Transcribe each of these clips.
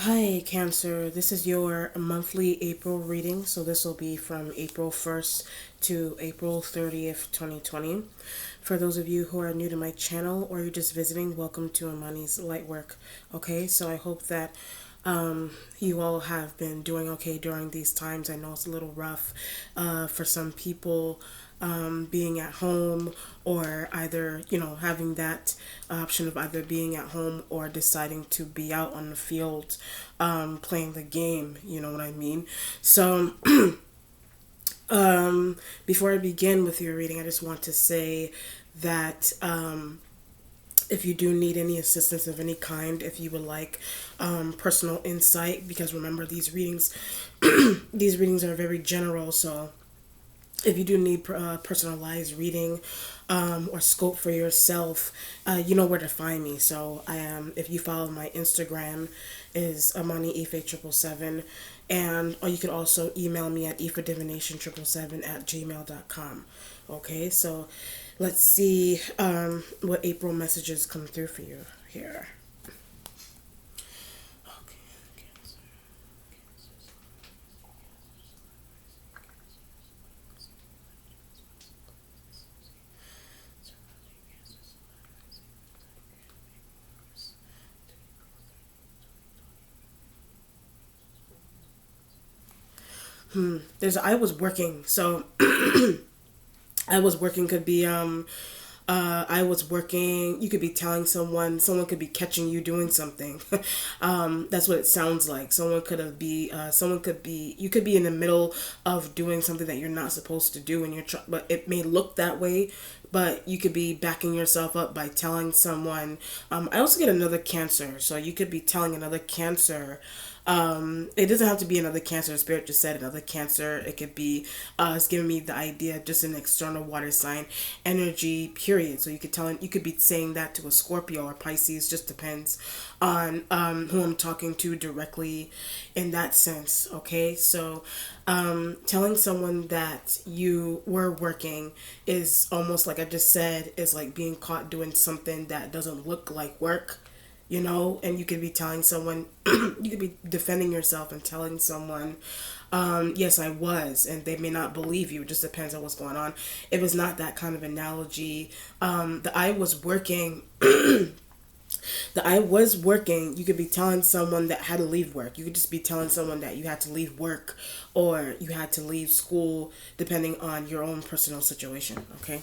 Hi, Cancer. This is your monthly April reading. So, this will be from April 1st to April 30th, 2020. For those of you who are new to my channel or you're just visiting, welcome to Amani's Lightwork. Okay, so I hope that you all have been doing okay during these times. I know it's a little rough for some people being at home or either, having that option of either being at home or deciding to be out on the field playing the game. You know what I mean? So, before I begin with your reading, I just want to say that if you do need any assistance of any kind, if you would like personal insight, because remember these readings, these readings are very general. So if you do need personalized reading or scope for yourself, you know where to find me. So I am. If you follow my Instagram, is Amani Ife 777, and or you could also email me at ifadivination777 at gmail.com. Okay, so let's see what April messages come through for you here. Okay. There's I was working, so I was working could be I was working. You could be telling someone. Someone could be catching you doing something. That's what it sounds like. Someone could have be. Someone could be. You could be in the middle of doing something that you're not supposed to do, and but it may look that way. But you could be backing yourself up by telling someone. I also get another Cancer, so you could be telling another Cancer. It doesn't have to be another Cancer. Spirit just said another Cancer. It could be. It's giving me the idea just an external water sign energy. Period. So you could tell. You could be saying that to a Scorpio or Pisces. Just depends on who I'm talking to directly, in that sense. Okay. So telling someone that you were working is almost like I just said is like being caught doing something that doesn't look like work, and you could be telling someone, you could be defending yourself and telling someone, yes, I was, and they may not believe you. It just depends on what's going on. If it's not that kind of analogy, the I was working, you could be telling someone that had to leave work. You could just be telling someone that you had to leave work or you had to leave school, depending on your own personal situation, okay?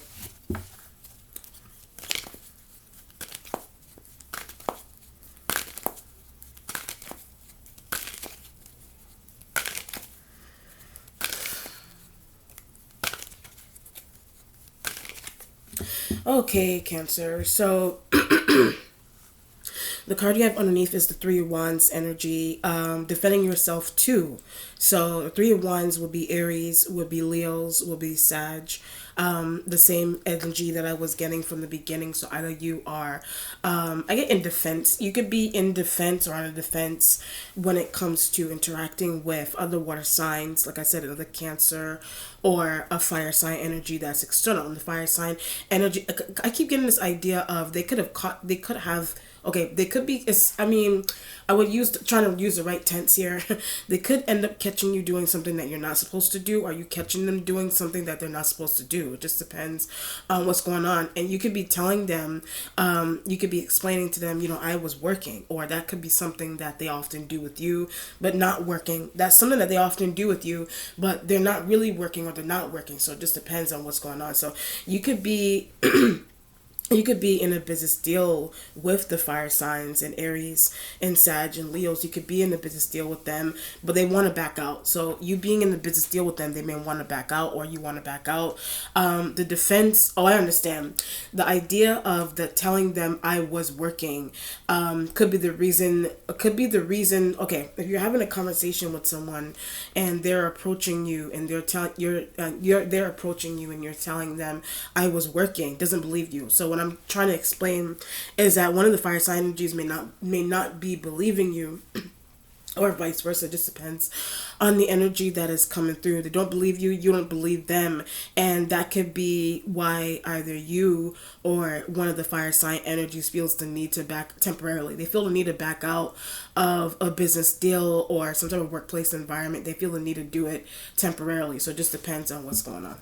Okay, Cancer. So the card you have underneath is the Three of Wands energy, defending yourself too. So the Three of Wands would be Aries, would be Leos, would be Sag. The same energy that I was getting from the beginning. So either you are, I get in defense. You could be in defense or on a defense when it comes to interacting with other water signs. Like I said, another Cancer or a fire sign energy that's external. And the fire sign energy, I keep getting this idea of they could have okay, they could be. I mean, I would trying to use the right tense here. They could end up catching you doing something that you're not supposed to do. Are you catching them doing something that they're not supposed to do? It just depends on what's going on. And you could be telling them, you could be explaining to them, I was working, or that could be something that they often do with you, but not working. That's something that they often do with you, but they're not really working or they're not working. So it just depends on what's going on. So you could be you could be in a business deal with the fire signs and Aries and Sag and Leos. You could be in a business deal with them, but they want to back out. So you being in the business deal with them, they may want to back out, or you want to back out. The defense. Oh, I understand. The idea of the telling them I was working could be the reason. Could be the reason. Okay, if you're having a conversation with someone and they're approaching you and they're approaching you and you're telling them I was working, doesn't believe you. So what I'm trying to explain is that one of the fire sign energies may not be believing you or vice versa. It just depends on the energy that is coming through. They don't believe you, you don't believe them, and that could be why either you or one of the fire sign energies feels the need to back temporarily. They feel the need to back out of a business deal or some type of workplace environment. They feel the need to do it temporarily. So it just depends on what's going on.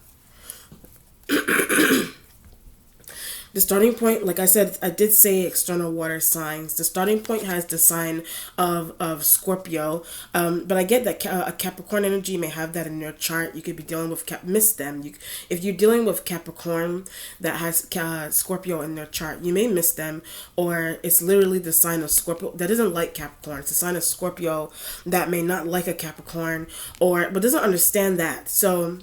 The starting point, like I said, I did say external water signs. The starting point has the sign of Scorpio, but I get that a Capricorn energy may have that in your chart. You could be dealing with miss them. If you're dealing with Capricorn that has Scorpio in their chart, you may miss them, or it's literally the sign of Scorpio that doesn't like Capricorn. It's a sign of Scorpio that may not like a Capricorn, or but doesn't understand that. So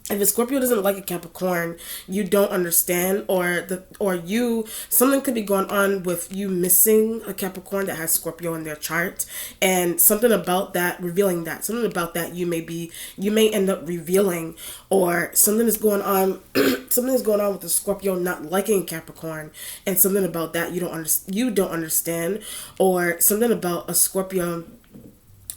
if a Scorpio doesn't like a Capricorn, you don't understand, or you something could be going on with you missing a Capricorn that has Scorpio in their chart, and something about that revealing that something about that you may end up revealing, or something is going on something is going on with the Scorpio not liking Capricorn, and something about that you don't understand, or something about a Scorpio,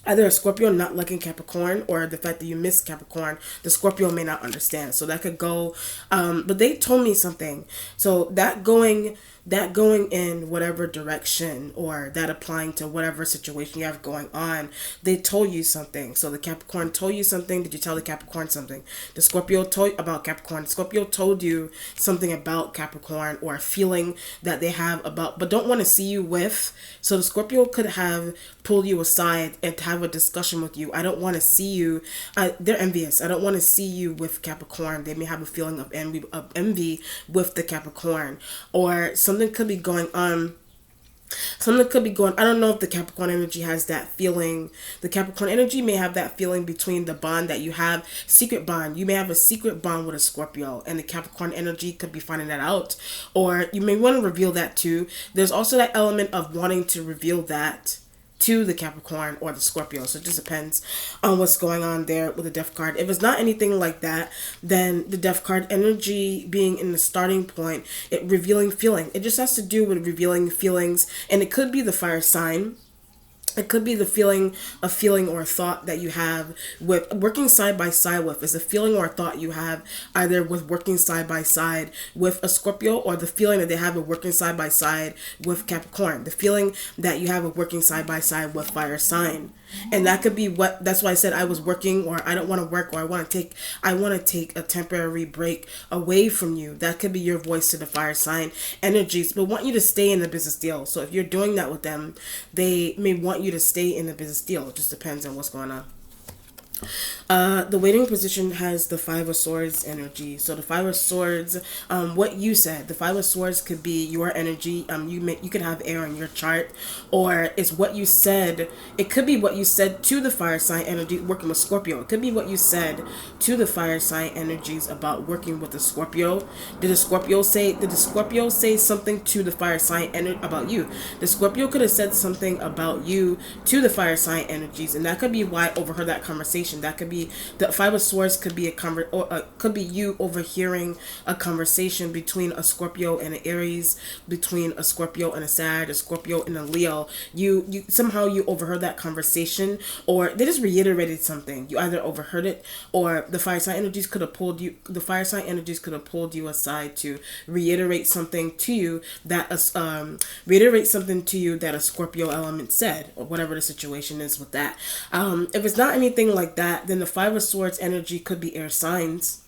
either a Scorpio not liking Capricorn or the fact that you miss Capricorn, the Scorpio may not understand. So that could go, but they told me something. So that going in whatever direction, or that applying to whatever situation you have going on, they told you something. So the Capricorn told you something. Did you tell the Capricorn something? The Scorpio told you about Capricorn. The Scorpio told you something about Capricorn, or a feeling that they have about, but don't want to see you with. So the Scorpio could have pulled you aside and have a discussion with you. I don't want to see you. They're envious. I don't want to see you with Capricorn. They may have a feeling of envy with the Capricorn, or something could be going on. Something could be going. I don't know if the Capricorn energy has that feeling. The Capricorn energy may have that feeling between the bond that you have, secret bond. You may have a secret bond with a Scorpio, and the Capricorn energy could be finding that out, or you may want to reveal that too. There's also that element of wanting to reveal that to the Capricorn or the Scorpio. So it just depends on what's going on there with the Death card. If it's not anything like that, then the Death card energy being in the starting point, it revealing feeling. It just has to do with revealing feelings, and it could be the fire sign. It could be a feeling or a thought that you have with working side by side with. Is a feeling or a thought you have either with working side by side with a Scorpio, or the feeling that they have of working side by side with Capricorn. The feeling that you have of working side by side with fire sign. And that could be that's why I said I was working, or I don't want to work, or I want to take a temporary break away from you. That could be your voice to the fire sign energies, but want you to stay in the business deal. So if you're doing that with them, they may want you to stay in the business deal. It just depends on what's going on. The waiting position has the Five of Swords energy. So the Five of Swords, what you said, the Five of Swords could be your energy. You could have air on your chart, or it's what you said. It could be what you said to the fire sign energy working with Scorpio. It could be what you said to the fire sign energies about working with the Scorpio. Did the Scorpio say something to the fire sign about you? The Scorpio could have said something about you to the fire sign energies, and that could be why I overheard that conversation. That could be the Five of Swords. Could be could be you overhearing a conversation between a Scorpio and an Aries, between a Scorpio and a Sag, a Scorpio and a Leo. You somehow you overheard that conversation, or they just reiterated something. You either overheard it, or the fire sign energies could have pulled you. The fire sign energies could have pulled you aside to reiterate something to you that a Scorpio element said, or whatever the situation is with that. If it's not anything like that, then the Five of Swords energy could be air signs.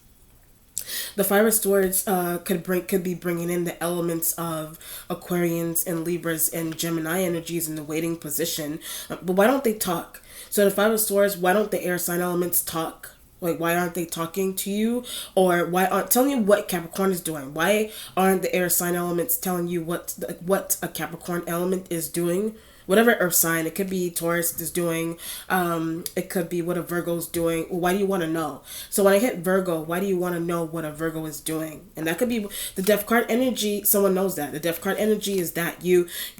The Five of Swords could be bringing in the elements of Aquarians and Libras and Gemini energies in the waiting position. But why don't they talk? So the Five of Swords, why don't the air sign elements talk? Like, why aren't they talking to you? Or why aren't telling you what Capricorn is doing? Why aren't the air sign elements telling you what a Capricorn element is doing? Whatever earth sign, it could be Taurus is doing, it could be what a Virgo's doing. Well, why do you want to know? So when I hit Virgo, why do you want to know what a Virgo is doing? And that could be the Death card energy. Someone knows that. The Death card energy is that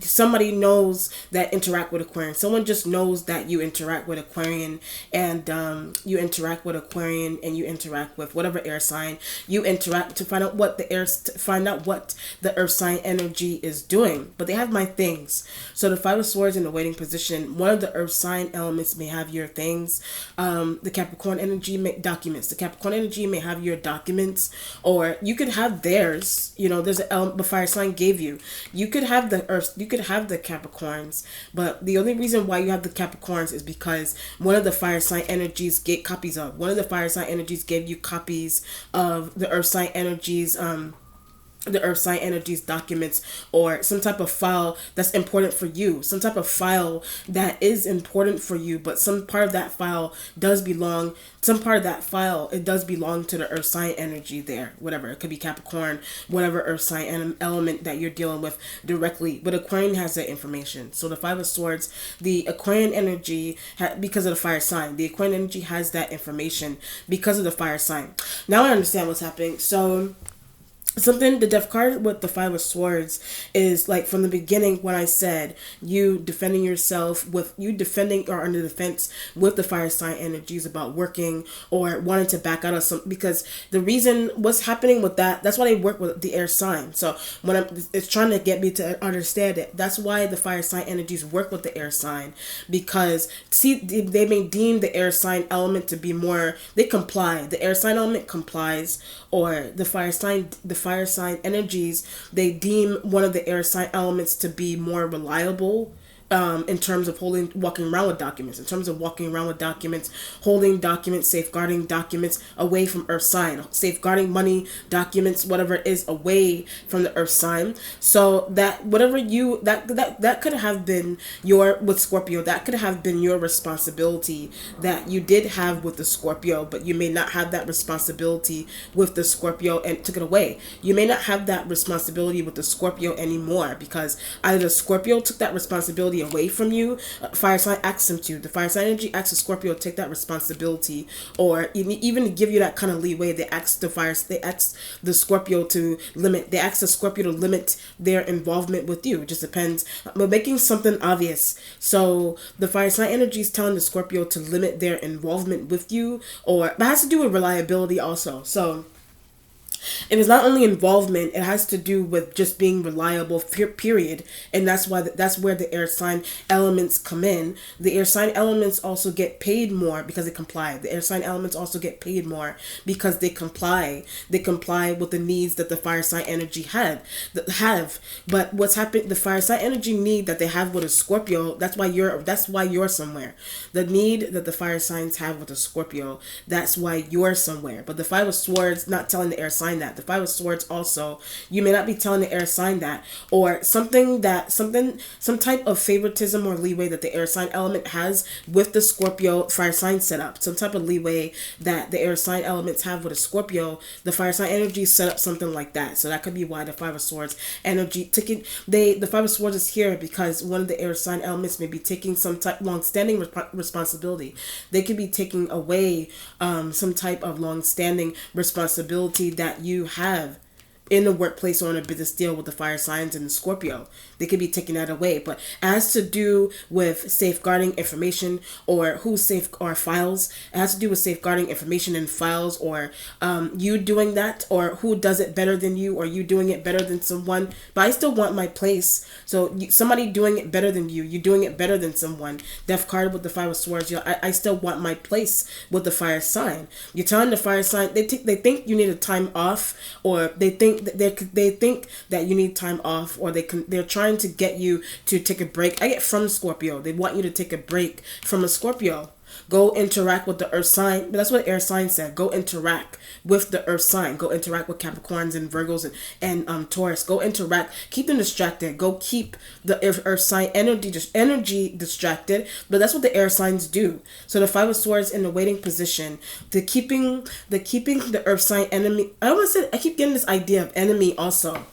somebody knows that interact with Aquarian. Someone just knows that you interact with Aquarian, and you interact with Aquarian, and you interact with whatever air sign you interact to find out what the earth sign energy is doing. But they have my things. So the Five of Swords Swords in the waiting position, one of the earth sign elements may have your things. The Capricorn energy documents. The Capricorn energy may have your documents, or you could have theirs. You know, there's an element the fire sign gave you. You could have the earth, you could have the Capricorns, but the only reason why you have the Capricorns is because one of the fire sign energies get copies of. One of the fire sign energies gave you copies of the earth sign energies, the earth sign energies documents, or some type of file that's important for you, some type of file that is important for you, but some part of that file does belong, some part of that file, it does belong to the earth sign energy there, whatever. It could be Capricorn, whatever earth sign element that you're dealing with directly, but Aquarian has that information. So the Five of Swords, the Aquarian energy, because of the fire sign, the Aquarian energy has that information because of the fire sign. Now I understand what's happening. So something, the death card with the Five of Swords is like from the beginning when I said you defending yourself with, you defending or under defense with the fire sign energies about working or wanting to back out of some, because the reason what's happening with that, that's why they work with the air sign. So when it's trying to get me to understand it, that's why the fire sign energies work with the air sign, because see, they may deem the air sign element to be more, they comply, the air sign element complies, or the fire sign energies, they deem one of the air sign elements to be more reliable, in terms of walking around with documents, holding documents, safeguarding documents away from earth sign, safeguarding money, documents, whatever it is, away from the earth sign. So that whatever you, that could have been your, with Scorpio, that could have been your responsibility that you did have with the Scorpio, but you may not have that responsibility with the Scorpio and took it away. You may not have that responsibility with the Scorpio anymore because either the Scorpio took that responsibility away from you, fire sign asks him to. The fire sign energy asks the Scorpio to take that responsibility, or even to give you that kind of leeway. They ask the Scorpio to limit. They ask the Scorpio to limit their involvement with you. It just depends. But making something obvious. So the fire sign energy is telling the Scorpio to limit their involvement with you, or that has to do with reliability also. So. And it's not only involvement, it has to do with just being reliable, period. And that's why that's where the air sign elements come in. The air sign elements also get paid more because they comply. The air sign elements also get paid more because they comply. They comply with the needs that the fire sign energy have. But what's happened, the fire sign energy need that they have with a Scorpio, that's why you're somewhere. The need that the fire signs have with a Scorpio, that's why you're somewhere. But the Five of Swords not telling the air sign that. The Five of Swords also, you may not be telling the air sign that, or some type of favoritism or leeway that the air sign element has with the Scorpio fire sign setup. Some type of leeway that the air sign elements have with a Scorpio, the fire sign energy set up something like that. So that could be why the Five of Swords energy the Five of Swords is here because one of the air sign elements may be taking some type long-standing responsibility. They could be taking away some type of long-standing responsibility that you have in the workplace or in a business deal with the fire signs and the Scorpio. They could be taking that away. But as to do with safeguarding information or or files, it has to do with safeguarding information and files, or you doing that, or who does it better than you, or you doing it better than someone. But I still want my place. So somebody doing it better than you doing it better than someone. Death card with the Five of Swords. I still want my place with the fire sign. You're telling the fire sign, they think you need a time off, or they think that you need time off, or they're trying to get you to take a break. I get from Scorpio. They want you to take a break from a Scorpio. Go interact with the earth sign. But that's what air sign said. Go interact with the earth sign. Go interact with Capricorns and Virgos and Taurus. Go interact. Keep them distracted. Go keep the earth sign energy distracted. But that's what the air signs do. So the Five of Swords in the waiting position, the keeping the earth sign enemy. I keep getting this idea of enemy also.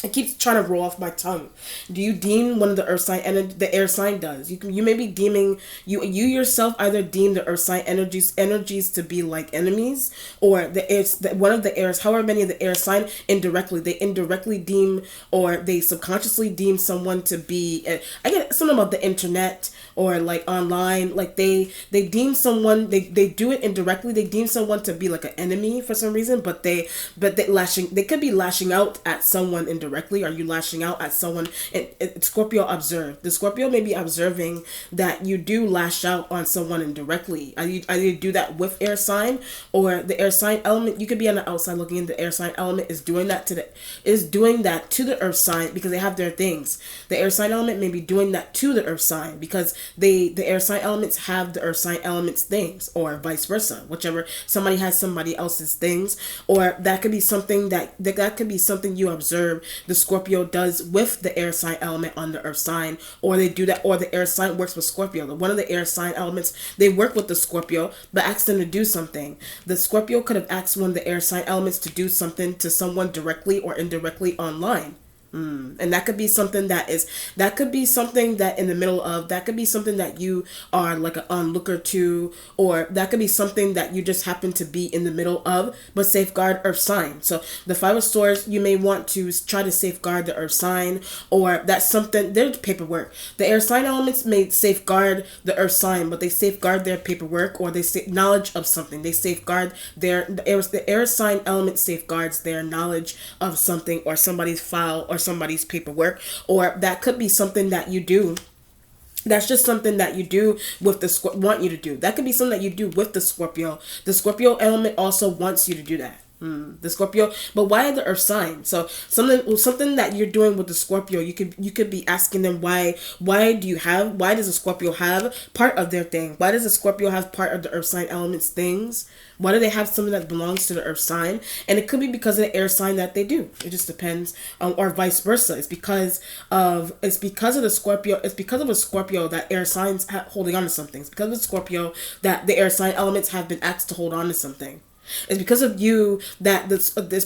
It keeps trying to roll off my tongue. Do you deem one of the earth sign and the air sign does? You may be deeming you yourself either deem the earth sign energies to be like enemies, or one of the airs, however many of the air sign they indirectly deem, or they subconsciously deem someone to be. I get something about the internet or like online, like they deem someone, they do it indirectly. They deem someone to be like an enemy for some reason, but they could be lashing out at someone indirectly. indirectly? Are you lashing out at someone? And Scorpio, observe. The Scorpio may be observing that you do lash out on someone indirectly. Either you do that with air sign, or the air sign element. You could be on the outside looking in. The air sign element is doing that to the earth sign because they have their things. The air sign element may be doing that to the earth sign because the air sign elements have the earth sign elements things, or vice versa. Whichever, somebody has somebody else's things, or that could be something that could be something you observe the Scorpio does with the air sign element on the earth sign, or they do that, or the air sign works with Scorpio. One of the air sign elements, they work with the Scorpio but ask them to do something. The Scorpio could have asked one of the air sign elements to do something to someone directly or indirectly online. And that could be something that could be something that in the middle of, that could be something that you are like an onlooker to, or that could be something that you just happen to be in the middle of, but safeguard earth sign. So the Five of Swords, you may want to try to safeguard the earth sign, or that's something, there's paperwork. The air sign elements may safeguard the earth sign, but they safeguard their paperwork, or they say knowledge of something. They safeguard the air sign element safeguards their knowledge of something, or somebody's file, or somebody's paperwork, or that could be something that you do. That's just something that you do with want you to do. That could be something that you do with the Scorpio. The Scorpio element also wants you to do that. The Scorpio, but why the earth sign? So something that you're doing with the Scorpio, you could be asking them why does the Scorpio have part of their thing? Why does the Scorpio have part of the earth sign elements things? Why do they have something that belongs to the earth sign? And it could be because of the air sign that they do. It just depends, or vice versa. It's because of the Scorpio. It's because of a Scorpio that air signs holding on to something. It's because of a Scorpio that the air sign elements have been asked to hold on to something. It's because of you that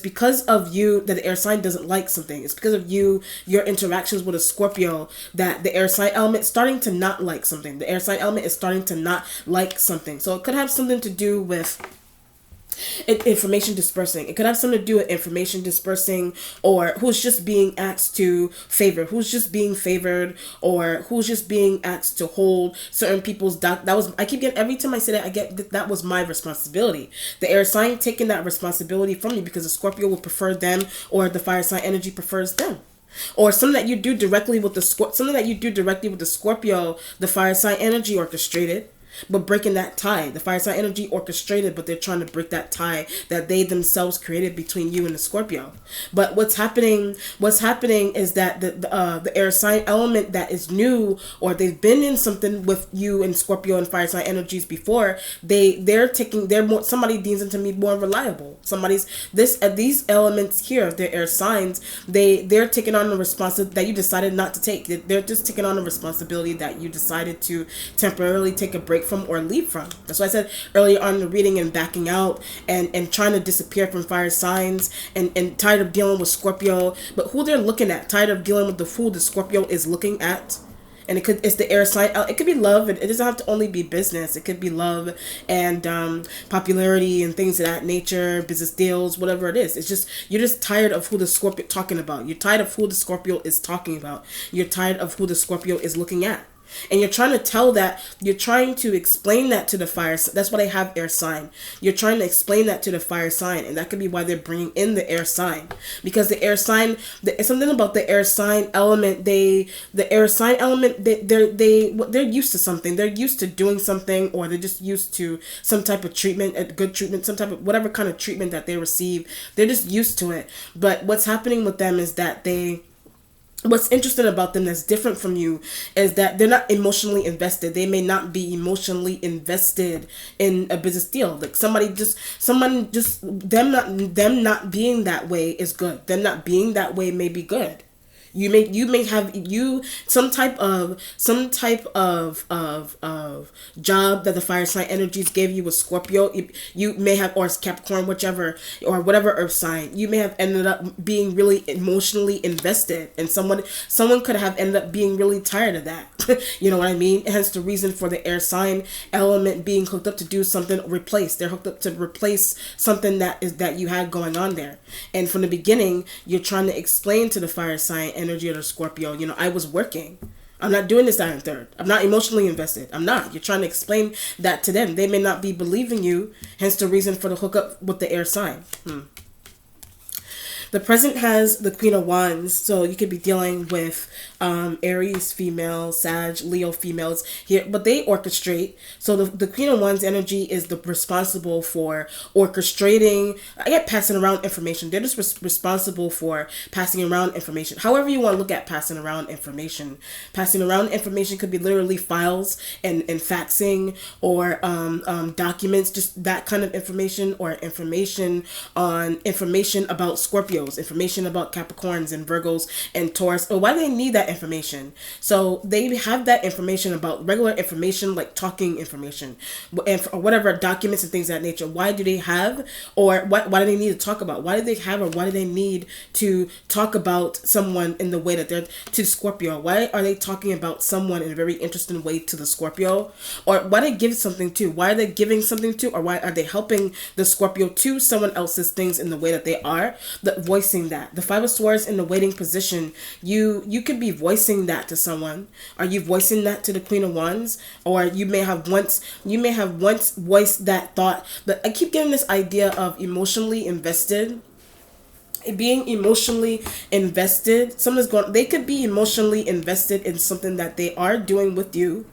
because of you that the air sign doesn't like something. It's because of you, your interactions with a Scorpio, that the air sign element is starting to not like something. The air sign element is starting to not like something. So it could have something to do with information dispersing. It could have something to do with information dispersing, or who's just being asked to favor, who's just being favored, or who's just being asked to hold certain people's I keep getting, every time I say that, I get that was my responsibility. The air sign taking that responsibility from me because the Scorpio will prefer them, or the fire sign energy prefers them. Or something that you do directly with the Scorpio, the fire sign energy orchestrated. But breaking that tie, the fire sign energy orchestrated, but they're trying to break that tie that they themselves created between you and the Scorpio. But what's happening is that the air sign element that is new, or they've been in something with you and Scorpio and fire sign energies before, somebody deems them to be more reliable. These elements here, their air signs, they're taking on the responsibility that you decided not to take. They're just taking on the responsibility that you decided to temporarily take a break from or leave from. That's why I said earlier on in the reading, and backing out and trying to disappear from fire signs, and tired of dealing with Scorpio, but who they're looking at, tired of dealing with who the Scorpio is looking at. And it's the air sign. It could be love. It doesn't have to only be business. It could be love and popularity and things of that nature, business deals, whatever it is. It's just, you're just tired of who the Scorpio talking about. You're tired of who the Scorpio is talking about. You're tired of who the Scorpio is looking at. And you're trying to explain that to the fire. That's why they have air sign. You're trying to explain that to the fire sign, and that could be why they're bringing in the air sign, because the air sign, something about the air sign element. They're used to something. They're used to doing something, or they're just used to some type of treatment, a good treatment, some type of whatever kind of treatment that they receive. They're just used to it. But what's happening with them is that what's interesting about them that's different from you is that they're not emotionally invested. They may not be emotionally invested in a business deal. Like them not being that way is good. Them not being that way may be good. You may have some type of job that the fire sign energies gave you with Scorpio. You may have, or Capricorn, whichever, or whatever earth sign. You may have ended up being really emotionally invested, and someone could have ended up being really tired of that. You know what I mean? Hence the reason for the air sign element being hooked up to do something, replace. They're hooked up to replace something that you had going on there. And from the beginning, you're trying to explain to the fire sign energy or the Scorpio, I was working. I'm not doing this, that, and third. I'm not emotionally invested. I'm not. You're trying to explain that to them. They may not be believing you, hence the reason for the hookup with the air sign. The present has the Queen of Wands, so you could be dealing with Aries female, Sag, Leo females here, but they orchestrate. So the Queen of Wands energy is the responsible for orchestrating. I get passing around information. They're just responsible for passing around information. However you want to look at passing around information. Passing around information could be literally files and faxing or documents, just that kind of information, or information on information about Scorpios, information about Capricorns and Virgos and Taurus. Or why do they need that information? So they have that information about regular information, like talking information, or whatever, documents and things of that nature. Why do they have, or why do they need to talk about? Why do they have, or why do they need to talk about someone in the way that they're to Scorpio? Why are they talking about someone in a very interesting way to the Scorpio? Or why they give something to? Why are they giving something to? Or why are they helping the Scorpio to someone else's things in the way that they are? Voicing that. The Five of Swords in the waiting position, you could be voicing that to someone. Are you voicing that to the Queen of Wands? Or you may have once voiced that thought. But I keep getting this idea of emotionally invested. Being emotionally invested, they could be emotionally invested in something that they are doing with you.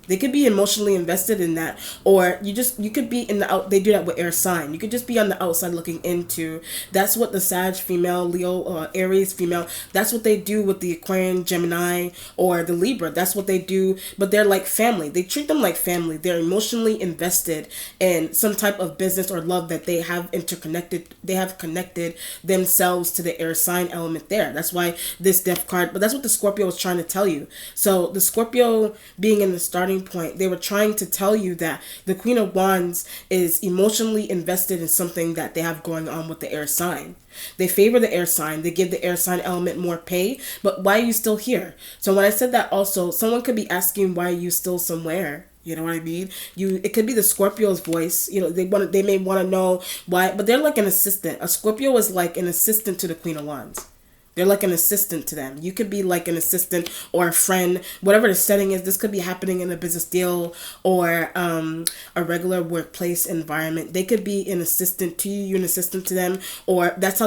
They could be emotionally invested in that, or you could be in the out. They do that with air sign. You could just be on the outside looking into. That's what the Sag female, Leo, Aries female. That's what they do with the Aquarian, Gemini, or the Libra. That's what they do. But they're like family. They treat them like family. They're emotionally invested in some type of business or love that they have interconnected. They have connected themselves to the air sign element there. That's why this Death card. But that's what the Scorpio was trying to tell you. So the Scorpio being in the starting point, they were trying to tell you that the Queen of Wands is emotionally invested in something that they have going on with the air sign. They favor the air sign. They give the air sign element more pay. But why are you still here? So when I said that, also, someone could be asking, why are you still somewhere? You know what I mean? It could be the Scorpio's voice. You know, they may want to know why, but they're like an assistant. A Scorpio is like an assistant to the Queen of Wands. They're like an assistant to them. You could be like an assistant or a friend, whatever the setting is. This could be happening in a business deal or a regular workplace environment. They could be an assistant to you, you're an assistant to them, or that's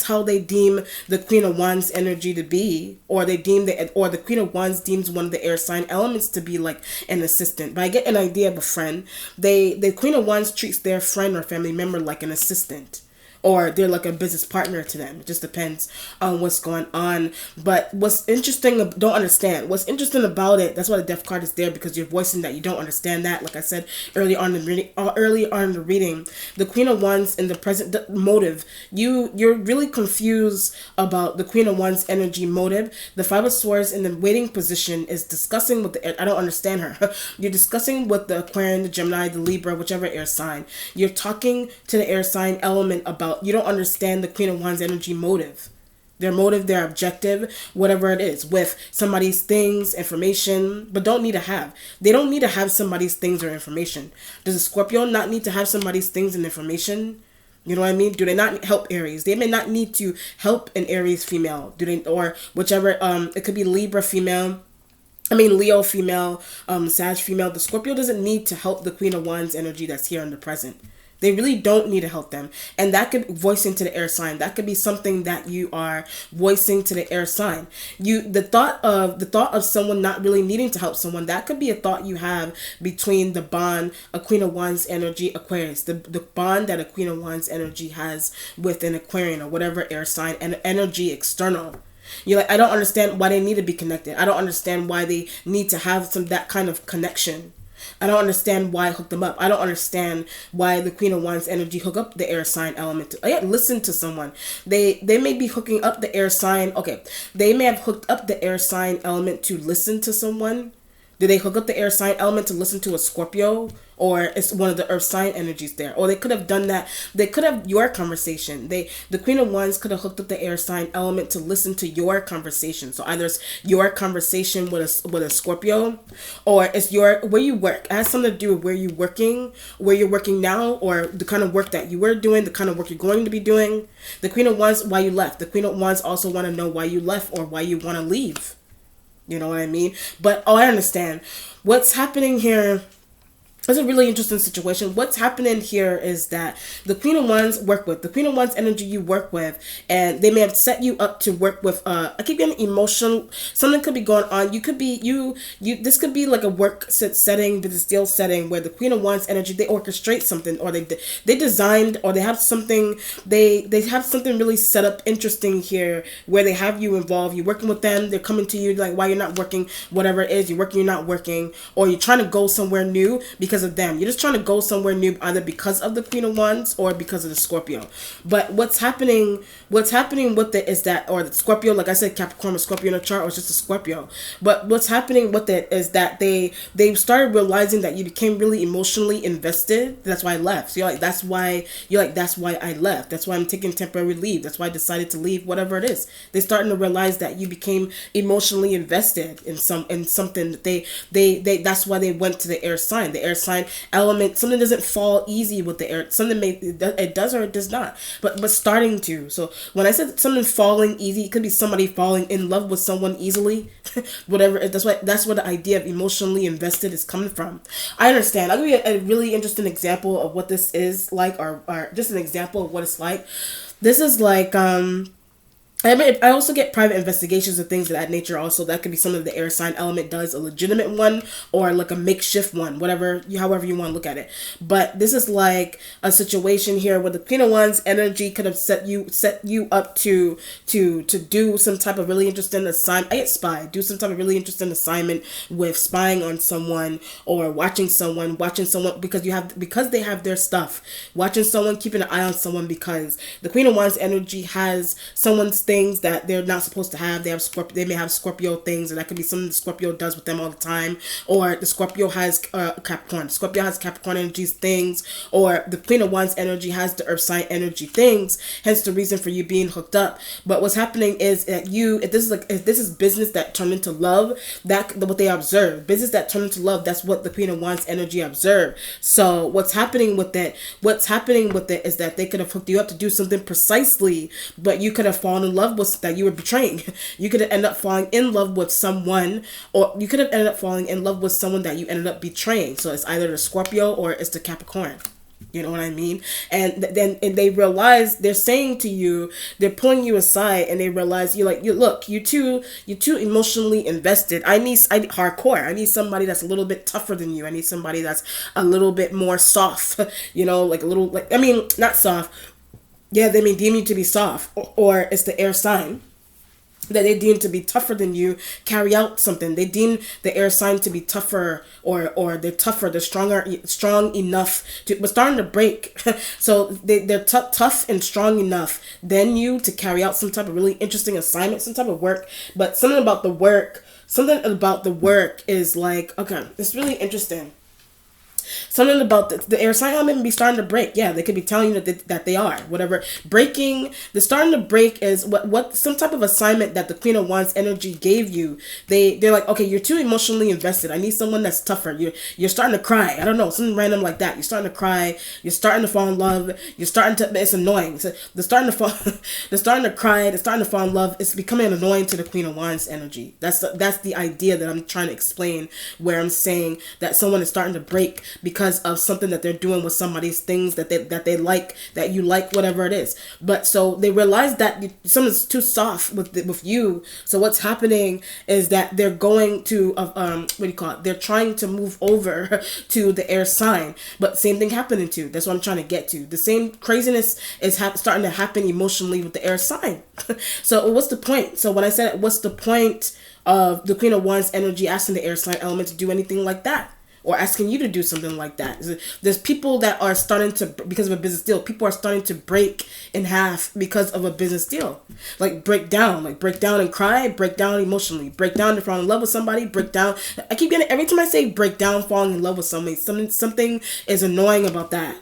how they deem the Queen of Wands energy to be, or the Queen of Wands deems one of the air sign elements to be like an assistant. But I get an idea of a friend. The Queen of Wands treats their friend or family member like an assistant, or they're like a business partner to them. It just depends on what's going on. But what's interesting about it, that's why the Death card is there, because you're voicing that you don't understand that. Like I said early on in the reading, the Queen of Wands in the present motive, you're really confused about the Queen of Wands energy motive. The Five of Swords in the waiting position is discussing with I don't understand her. You're discussing with the Aquarian, the Gemini, the Libra, whichever air sign. You're talking to the air sign element about, you don't understand the Queen of Wands energy motive. Their motive, their objective, whatever it is, with somebody's things, information, but don't need to have. They don't need to have somebody's things or information. Does a Scorpio not need to have somebody's things and information? You know what I mean? Do they not help Aries? They may not need to help an Aries female. Or whichever, it could be Libra female. Leo female, Sag female. The Scorpio doesn't need to help the Queen of Wands energy that's here in the present. They really don't need to help them. And that could voice into the air sign. That could be something that you are voicing to the air sign. The thought of someone not really needing to help someone, that could be a thought you have between the bond a Queen of Wands energy, Aquarius. The bond that a Queen of Wands energy has with an Aquarian or whatever air sign, and energy external. You're like, I don't understand why they need to be connected. I don't understand why they need to have that kind of connection. I don't understand why I hooked them up. I don't understand why the Queen of Wands energy hook up the air sign element. Listen to someone. They may be hooking up the air sign. Okay, they may have hooked up the air sign element to listen to someone. Did they hook up the air sign element to listen to a Scorpio? Or it's one of the earth sign energies there? Or they could have done that. They could have your conversation. The Queen of Wands could have hooked up the air sign element to listen to your conversation. So either it's your conversation with a Scorpio, or it's where you work. It has something to do with where you're working now, or the kind of work that you were doing, the kind of work you're going to be doing. The Queen of Wands, why you left. The Queen of Wands also want to know why you left or why you want to leave. You know what I mean? But I understand. What's happening here it's a really interesting situation. What's happening here is that the Queen of Wands the Queen of Wands energy you work with, and they may have set you up to work with. I keep getting emotional. Something could be going on. You could be you. This could be like a work setting, the deal setting where the Queen of Wands energy, they orchestrate something, or they designed, or they have something. They have something really set up interesting here where they have you involved. You're working with them. They're coming to you like, why you're not working, whatever it is, you're working, you're not working, or you're trying to go somewhere new because of them. You're just trying to go somewhere new either because of the Queen of Wands or because of the Scorpio. But what's happening with it is that, or the Scorpio, like I said, Capricorn or Scorpio in a chart, or it's just a Scorpio. But what's happening with it is that they started realizing that you became really emotionally invested. That's why I left. So that's why I left. That's why I'm taking temporary leave. That's why I decided to leave, whatever it is. They're starting to realize that you became emotionally invested in something that they that's why they went to the air sign. The air sign element, something doesn't fall easy with the air. Something it does or it does not. But starting to. So when I said something falling easy, it could be somebody falling in love with someone easily. Whatever. That's where the idea of emotionally invested is coming from. I understand. I'll give you a really interesting example of what this is like, or just an example of what it's like. This is like I also get private investigations and things of that nature. Also, that could be something the air sign element does, a legitimate one or like a makeshift one, however you want to look at it. But this is like a situation here where the Queen of Wands energy could have set you up to do some type of really interesting assignment. I get spy, do some type of really interesting assignment with spying on someone or watching someone because they have their stuff. Watching someone, keeping an eye on someone because the Queen of Wands energy has someone's things that they're not supposed to have. They may have Scorpio things, and that could be something the Scorpio does with them all the time. Or the Scorpio has Capricorn. Scorpio has Capricorn energies things, or the Queen of Wands energy has the Earth sign energy things. Hence the reason for you being hooked up. But what's happening is that if this is business that turned into love, what they observe, business that turned into love, that's what the Queen of Wands energy observed. So what's happening with it is that they could have hooked you up to do something precisely, but you could have fallen in love with that you were betraying. You could have ended up falling in love with someone, or you could have ended up falling in love with someone that you ended up betraying. So it's either the Scorpio or it's the Capricorn. You know what I mean? And then they realize, they're saying to you, they're pulling you aside, and they realize you're too emotionally invested. I need hardcore. I need somebody that's a little bit tougher than you. I need somebody that's a little bit more soft. Like a little, like, I mean, not soft. Yeah, they may deem you to be soft, or it's the air sign that they deem to be tougher than you, carry out something. They deem the air sign to be tougher, or they're tougher, they're strong enough but starting to break. So they're tough and strong enough than you to carry out some type of really interesting assignment, some type of work. But something about the work is like, okay, it's really interesting. Something about the air sign element be starting to break. Yeah, they could be telling you that they are. Whatever. Breaking, the starting to break is what some type of assignment that the Queen of Wands energy gave you. They're like, okay, you're too emotionally invested. I need someone that's tougher. You're starting to cry. I don't know, something random like that. You're starting to cry. You're starting to fall in love. You're starting to, it's annoying. So they're starting to cry. They're starting to fall in love. It's becoming annoying to the Queen of Wands energy. That's the idea that I'm trying to explain, where I'm saying that someone is starting to break because of something that they're doing with somebody's things that they like, that you like, whatever it is. But so they realize that someone's too soft with you. So what's happening is that they're going to they're trying to move over to the air sign. But same thing happening to, that's what I'm trying to get to. The same craziness is starting to happen emotionally with the air sign. So what's the point? So when I said what's the point of the Queen of Wands energy asking the air sign element to do anything like that, or asking you to do something like that? There's people that are starting to, because of a business deal, people are starting to break in half because of a business deal. Like break down and cry, break down emotionally, break down to fall in love with somebody, break down. I keep getting, every time I say break down, falling in love with somebody, something is annoying about that.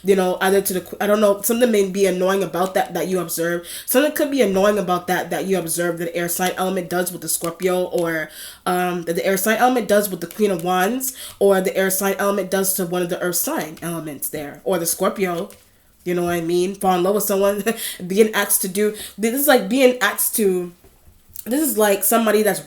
Either I don't know, something may be annoying about that you observe. Something could be annoying about that you observe that the air sign element does with the Scorpio, or that the air sign element does with the Queen of Wands, or the air sign element does to one of the earth sign elements there, or the Scorpio. You know what I mean? Fall in love with someone, being asked to do, this is like being asked to This is like somebody that's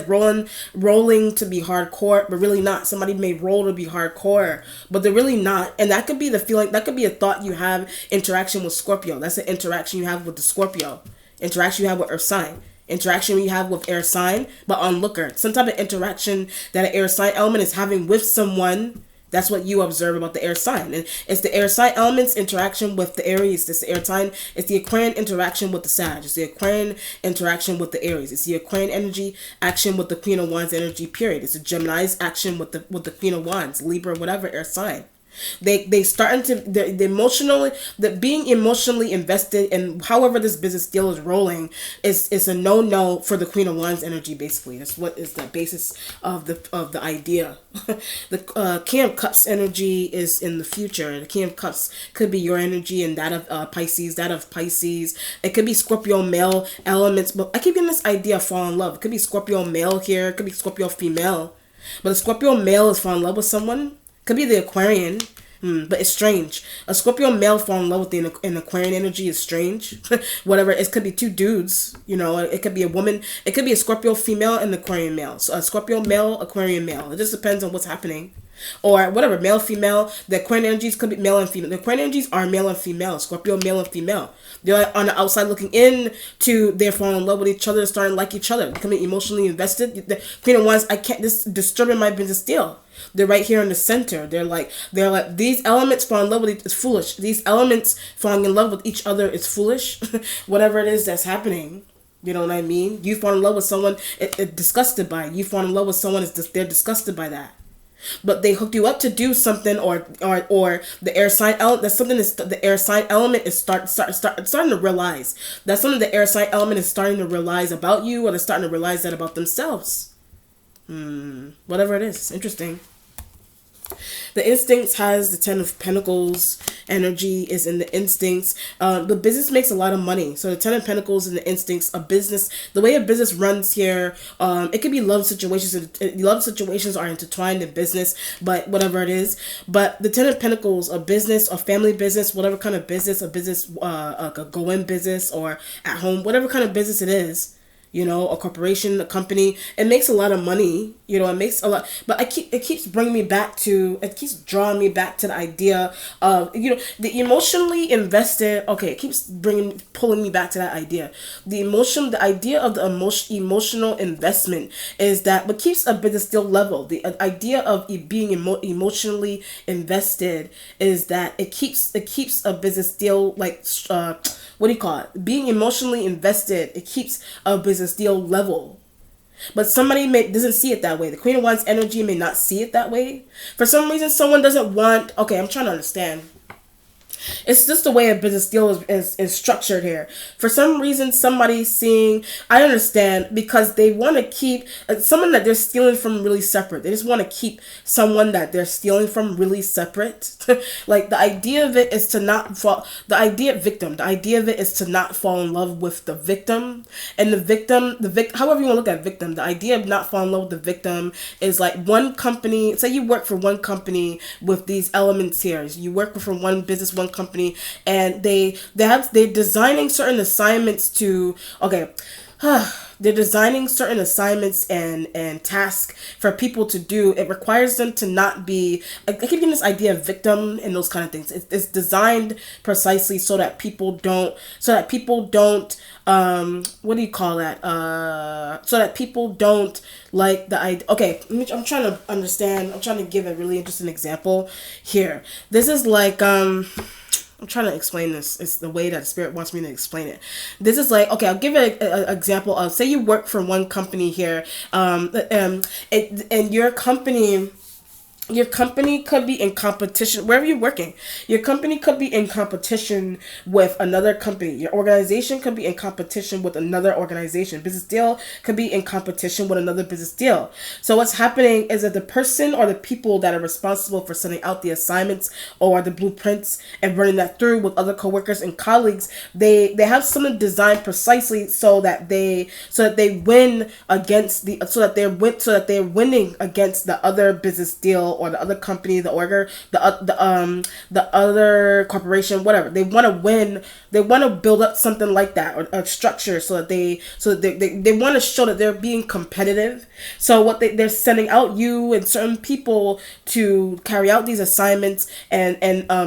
rolling to be hardcore, but really not. Somebody may roll to be hardcore, but they're really not. And that could be the feeling. That could be a thought you have. Interaction with Scorpio. That's an interaction you have with the Scorpio. Interaction you have with Earth sign. Interaction you have with air sign, but onlooker. Some type of interaction that an air sign element is having with someone. That's what you observe about the air sign. And it's the air sign element's interaction with the Aries. It's the air sign. It's the Aquarian interaction with the Sag. It's the Aquarian interaction with the Aries. It's the Aquarian energy action with the Queen of Wands energy period. It's the Gemini's action with the Queen of Wands, Libra, whatever air sign. They starting to the emotionally the being emotionally invested in however this business deal is rolling is a no for the Queen of Wands energy. Basically, that's what is the basis of the idea. The King of Cups energy is in the future. The King of Cups could be your energy and that of Pisces, that of Pisces. It could be Scorpio male elements, but I keep getting this idea of fall in love. It could be Scorpio male here. It could be Scorpio female, but the Scorpio male is fall in love with someone. Could be the Aquarian, but it's strange. A Scorpio male fall in love with an Aquarian energy is strange. Whatever, it could be two dudes. You know, it could be a woman. It could be a Scorpio female and an Aquarian male. So a Scorpio male, Aquarian male. It just depends on what's happening. Or whatever, male, female. The Aquarian energies could be male and female. The Aquarian energies are male and female. Scorpio male and female. They're on the outside looking in to they're falling in love with each other, starting to like each other, becoming emotionally invested. The Queen of Wands, I can't, this is disturbing my business deal. They're right here in the center. They're like these elements fall in love with each, it's foolish. These elements falling in love with each other is foolish. Whatever it is that's happening. You know what I mean? You fall in love with someone, it disgusted by it. You fall in love with someone, they're disgusted by that. But they hooked you up to do something, or the air sign element. That's something the air sign element is starting to realize. That's something the air sign element is starting to realize about you, or they're starting to realize that about themselves. Whatever it is, it's interesting. The instincts has the 10 of Pentacles energy is in the instincts. The business makes a lot of money. So the 10 of Pentacles in the instincts, a business, the way a business runs here, it could be love situations. Love situations are intertwined in business, but whatever it is. But the 10 of Pentacles, a business, a family business, whatever kind of business, a business, a go-in business or at home, whatever kind of business it is. You know, a corporation, a company, it makes a lot of money. You know, it makes a lot, but it keeps bringing me back to, it keeps drawing me back to the idea of, you know, the emotionally invested. Okay, it keeps pulling me back to that idea. The idea of the emotional investment is that what keeps a business still level. The idea of being emotionally invested is that it keeps a business still like, what do you call it? Being emotionally invested, it keeps a business deal level. But somebody doesn't see it that way. The Queen of Wands energy may not see it that way. For some reason, someone doesn't want... Okay, I'm trying to understand. It's just the way a business deal is structured here. For some reason, somebody's seeing... I understand, because they want to keep... someone that they're stealing from really separate. They just want to keep someone that they're stealing from really separate. Like, the idea of it is to not fall... The idea of it is to not fall in love with the victim. And the victim... however you want to look at victim, the idea of not falling in love with the victim is like one company... Say you work for one company with these elements here. You work for one business, one company, and they're designing certain assignments to they're designing certain assignments and tasks for people to do. It requires them to not be... I keep getting this idea of victim and those kind of things. It's designed precisely so that people don't what do you call that? So that people don't like the idea. Okay, I'm trying to understand. I'm trying to give a really interesting example here. This is like I'm trying to explain this. It's the way that the spirit wants me to explain it. This is like, okay, I'll give it an example of, say you work for one company here, and your company could be in competition, wherever you're working. Your company could be in competition with another company. Your organization could be in competition with another organization. Business deal could be in competition with another business deal. So what's happening is that the person or the people that are responsible for sending out the assignments or the blueprints and running that through with other coworkers and colleagues, they have something designed precisely so that they're winning against the other business deal or the other company, the other corporation, whatever. They want to win. They want to build up something like that, or a structure, so that they want to show that they're being competitive. So what they're sending out you and certain people to carry out these assignments and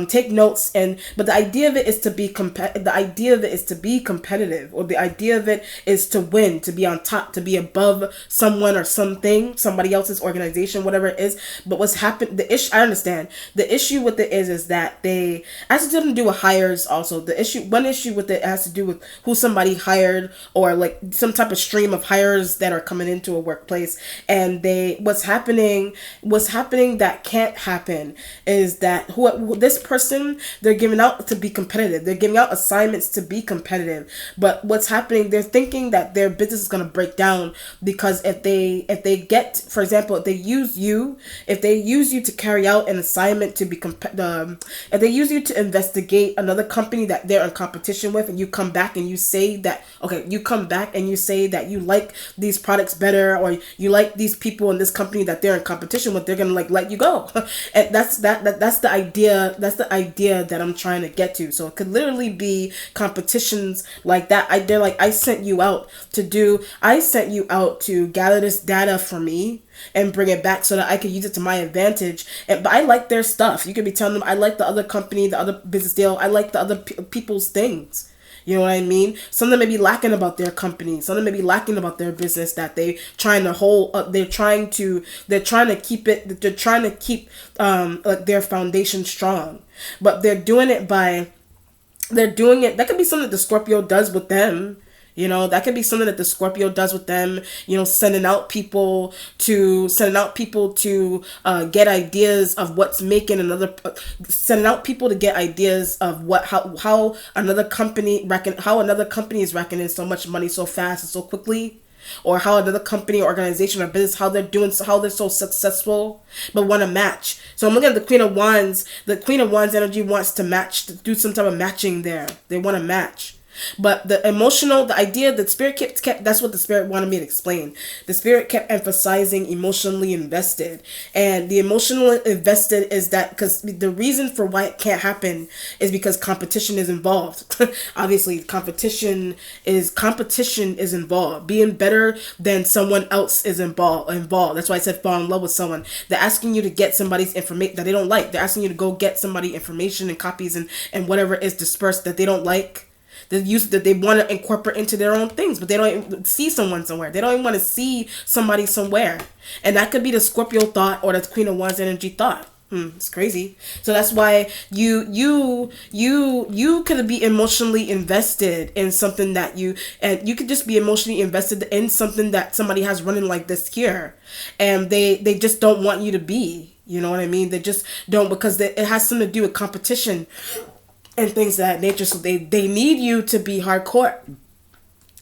take notes, but the idea of it is to be the idea of it is to be competitive, or the idea of it is to win, to be on top, to be above someone or something, somebody else's organization, whatever it is. But what's happened, the issue, I understand, the issue with it is that they, has to do with hires also. One issue with it has to do with who somebody hired, or like some type of stream of hires that are coming into a workplace. And what's happening that can't happen is that this person, they're giving out to be competitive. They're giving out assignments to be competitive. But what's happening, they're thinking that their business is going to break down, because if they get, for example, if they use you to carry out an assignment to be if they use you to investigate another company that they're in competition with, and you come back and you say that, you like these products better, or you like these people in this company that they're in competition with, they're gonna like let you go. And that's the idea that I'm trying to get to. So it could literally be competitions like that. They're like, I sent you out to gather this data for me and bring it back so that I could use it to my advantage. But I like their stuff. You could be telling them, I like the other company, the other business deal, I like the other people's things. You know what I mean? Something may be lacking about their company. Something may be lacking about their business that they trying to hold up. They're trying to keep it. They're trying to keep like their foundation strong. But they're doing it. That could be something that the Scorpio does with them. That could be something that the Scorpio does with them, sending out people to get ideas of what's making sending out people to get ideas of how another company is reckoning so much money so fast and so quickly, or how another company, organization, or business, how they're so successful, but want to match. So I'm looking at the Queen of Wands. The Queen of Wands energy wants to match, to do some type of matching there. They want to match. But the idea that Spirit kept, that's what the Spirit wanted me to explain. The Spirit kept emphasizing emotionally invested. And the emotionally invested is that, because the reason for why it can't happen is because competition is involved. Obviously, competition is involved. Being better than someone else is involved. That's why I said fall in love with someone. They're asking you to get somebody's information that they don't like. They're asking you to go get somebody information and copies and whatever is dispersed that they don't like. That they want to incorporate into their own things, but they don't even see someone somewhere. They don't even want to see somebody somewhere. And that could be the Scorpio thought, or the Queen of Wands energy thought. It's crazy. So that's why you could be emotionally invested in something and you could just be emotionally invested in something that somebody has running like this here. And they just don't want you to be. You know what I mean? They just don't, because it has something to do with competition and things of that nature. So they need you to be hardcore.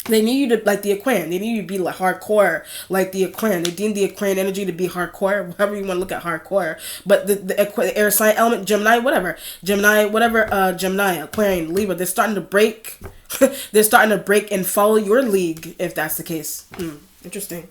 They need you to, like the Aquarian, they need you to be like hardcore, like the Aquarian. They deem the Aquarian energy to be hardcore, however you want to look at hardcore. But the air sign element, Gemini, Aquarian, Libra, they're starting to break. They're starting to break and follow your league, if that's the case. Interesting.